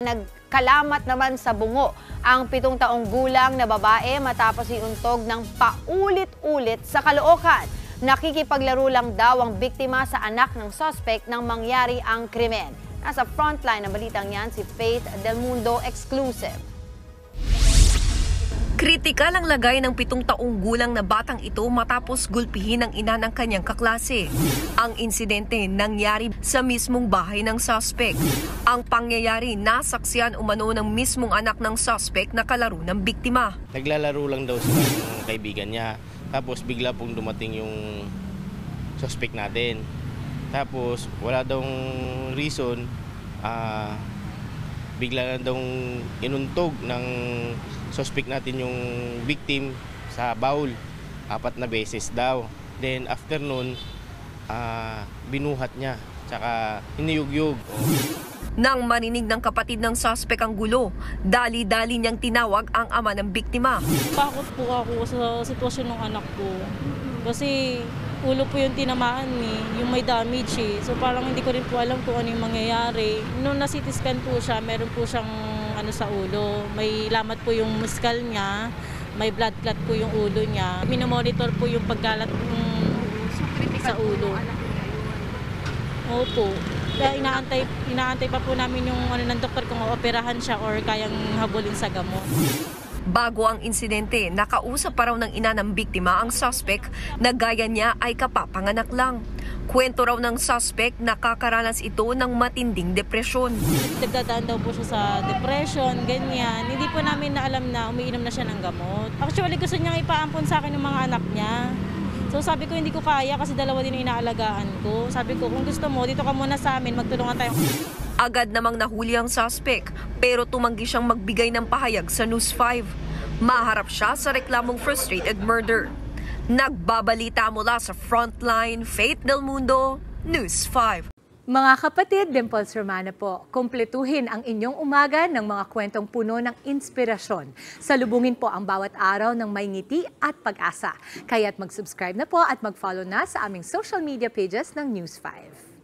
Nagkalamat naman sa bungo ang 7 taong gulang na babae matapos iuntog ng paulit-ulit sa Caloocan. Nakikipaglaro lang daw ang biktima sa anak ng suspect nang mangyari ang krimen. Nasa frontline ng balitang yan si Faith Del Mundo, exclusive. Kritikal ang lagay ng 7 taong gulang na batang ito matapos gulpihin ng ina ng kanyang kaklase. Ang insidente nangyari sa mismong bahay ng suspect. Ang pangyayari nasaksihan umano ng mismong anak ng suspect na kalaro ng biktima. Naglalaro lang daw sila ng kaibigan niya. Tapos bigla pong dumating yung suspect natin. Tapos wala daw reason, bigla na daw inuntog ng suspect natin yung victim sa bowl 4 na beses daw. Then after nun, binuhat niya, tsaka hiniyugyug. Nang marinig ng kapatid ng suspect ang gulo, dali-dali niyang tinawag ang ama ng biktima. Takot po ako sa sitwasyon ng anak ko. Kasi ulo po yung tinamaan yung may damage eh. So parang hindi ko rin po alam kung ano yung mangyayari. Nung na-CT scan po siya, meron po siyang sa ulo. May lamat po yung muskal niya, may blood clot po yung ulo niya. Minomonitor po yung pagkalat sa ulo. Opo. Inaantay pa po namin yung ng doktor kung operahan siya or kayang habulin sa gamot. Bago ang insidente, nakausap pa raw ng ina ng biktima ang suspect na gaya niya ay kapapanganak lang. Kwento raw ng suspect, nakakaranas ito ng matinding depresyon. Nagdadaan daw po siya sa depression, ganyan. Hindi po namin na alam na umiinom na siya ng gamot. Actually, gusto niyang ipaampon sa akin yung mga anak niya. So sabi ko, hindi ko kaya kasi 2 din yung inaalagaan ko. Sabi ko, kung gusto mo, dito ka muna sa amin, magtulungan tayo. Agad namang nahuli ang suspect, pero tumanggi siyang magbigay ng pahayag sa News 5. Maharap siya sa reklamong frustrated murder. Nagbabalita mula sa Frontline, Faith Del Mundo, News 5. Mga kapatid, Dimples Romana po, kumpletuhin ang inyong umaga ng mga kwentong puno ng inspirasyon. Salubungin po ang bawat araw ng may ngiti at pag-asa. Kaya't mag-subscribe na po at mag-follow na sa aming social media pages ng News 5.